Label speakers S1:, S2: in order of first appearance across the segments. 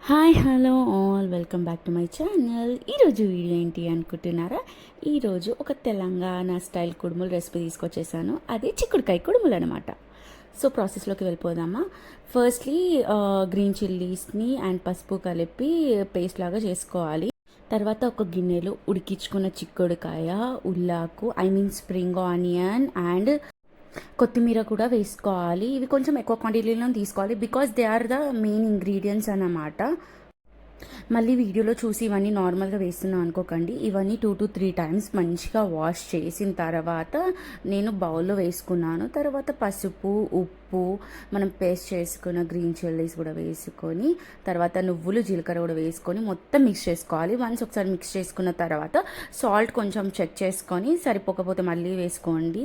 S1: Hi hello all welcome back to my channel. ఈరోజు video ఏంటి అనుకుంటున్నారా? ఈరోజు ఒక తెలంగాణ స్టైల్ కుడుములు రెసిపీ తీసుకొచ్చేసాను. అదే చిక్కుడుకాయ కుడుములు అనమాట. సో ప్రాసెస్లోకి వెళ్ళిపోదామా. ఫస్ట్లీ గ్రీన్ చిల్లీస్ని అండ్ పసుపు కలిపి పేస్ట్ లాగా చేసుకోవాలి. తర్వాత ఒక గిన్నెలో ఉడికించుకున్న చిక్కుడుకాయ, ఉల్లాకు, స్ప్రింగ్ ఆనియన్ అండ్ కొత్తిమీర కూడా వేసుకోవాలి. ఇవి కొంచెం ఎక్కువ క్వాంటిటీలో తీసుకోవాలి because they are the main ingredients అన్నమాట. మళ్ళీ వీడియోలో చూసి ఇవన్నీ నార్మల్గా వేస్తున్నాం అనుకోకండి. ఇవన్నీ 2 to 3 టైమ్స్ మంచిగా వాష్ చేసిన తర్వాత నేను బౌల్లో వేసుకున్నాను. తర్వాత పసుపు, ఉప్పు, మనం పేస్ట్ చేసుకున్న గ్రీన్ చిల్లీస్ కూడా వేసుకొని, తర్వాత నువ్వులు, జీలకర్ర కూడా వేసుకొని మొత్తం మిక్స్ చేసుకోవాలి. వన్స్ ఒకసారి మిక్స్ చేసుకున్న తర్వాత సాల్ట్ కొంచెం చెక్ చేసుకొని, సరిపోకపోతే మళ్ళీ వేసుకోండి.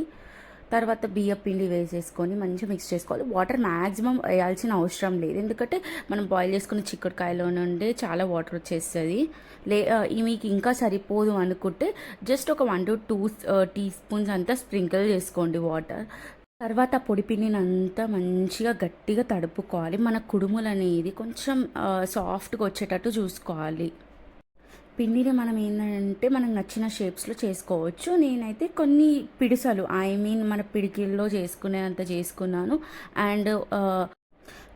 S1: తర్వాత బియ్యం పిండి వేసేసుకొని మంచిగా మిక్స్ చేసుకోవాలి. వాటర్ మ్యాక్సిమం వేయాల్సిన అవసరం లేదు, ఎందుకంటే మనం బాయిల్ చేసుకున్న చిక్కుడుకాయలో నుండి చాలా వాటర్ వచ్చేస్తుంది. మీకు ఇంకా సరిపోదు అనుకుంటే జస్ట్ ఒక 1 to 2 టీ స్పూన్స్ అంతా స్ప్రింకిల్ చేసుకోండి వాటర్. తర్వాత పొడి పిండిని అంతా మంచిగా గట్టిగా తడుపుకోవాలి. మన కుడుములు అనేది కొంచెం సాఫ్ట్గా వచ్చేటట్టు చూసుకోవాలి. పిండిని మనం ఏంటంటే మనకు నచ్చిన షేప్స్లో చేసుకోవచ్చు. నేనైతే కొన్ని పిడిసలు మన పిడికిల్లో చేసుకునేంత చేసుకున్నాను. అండ్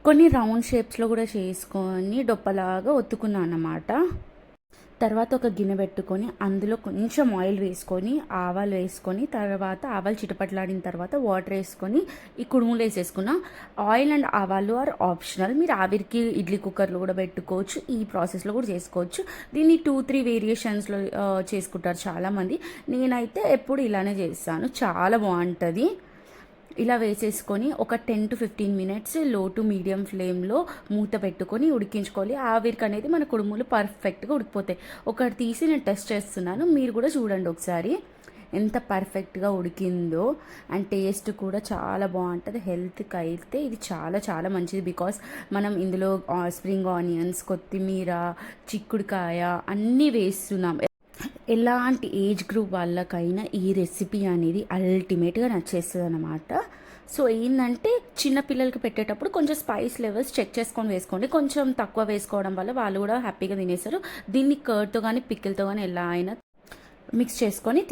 S1: కొన్ని రౌండ్ షేప్స్లో కూడా చేసుకొని డొప్పలాగా ఒత్తుకున్నాను అన్నమాట. తర్వాత ఒక గిన్నె పెట్టుకొని అందులో కొంచెం ఆయిల్ వేసుకొని, ఆవాలు వేసుకొని, తర్వాత ఆవాలు చిటపట్లాడిన తర్వాత వాటర్ వేసుకొని ఈ కుడుములు వేసేసుకున్న. ఆయిల్ అండ్ ఆవాలు ఆర్ ఆప్షనల్. మీరు ఆవిరికి ఇడ్లీ కుక్కర్లో కూడా పెట్టుకోవచ్చు, ఈ ప్రాసెస్లో కూడా చేసుకోవచ్చు. దీన్ని 2-3 వేరియేషన్స్లో చేసుకుంటారు చాలామంది. నేనైతే ఎప్పుడు ఇలానే చేస్తాను, చాలా బాగుంటుంది. ఇలా వేసేసుకొని ఒక 10 to 15 మినిట్స్ లో టు మీడియం ఫ్లేమ్లో మూత పెట్టుకొని ఉడికించుకోవాలి. ఆవిరికి అనేది మన కుడుములు పర్ఫెక్ట్గా ఉడికిపోతాయి. ఒకటి తీసి నేను టెస్ట్ చేస్తున్నాను, మీరు కూడా చూడండి ఒకసారి ఎంత పర్ఫెక్ట్గా ఉడికిందో. అండ్ టేస్ట్ కూడా చాలా బాగుంటుంది. హెల్త్కి అయితే ఇది చాలా చాలా మంచిది బికాస్ మనం ఇందులో స్ప్రింగ్ ఆనియన్స్, కొత్తిమీర, చిక్కుడుకాయ అన్నీ వేస్తున్నాం. ఎలాంటి ఏజ్ గ్రూప్ వాళ్ళకైనా ఈ రెసిపీ అనేది అల్టిమేట్గా నచ్చేస్తుంది అనమాట. సో ఏంటంటే చిన్నపిల్లలకి పెట్టేటప్పుడు కొంచెం స్పైస్ లెవెల్స్ చెక్ చేసుకొని వేసుకోండి. కొంచెం తక్కువ వేసుకోవడం వల్ల వాళ్ళు కూడా హ్యాపీగా తినేస్తారు. దీన్ని కర్డ్తో కానీ పికిల్తో కానీ ఎలా అయినా మిక్స్ చేసుకొని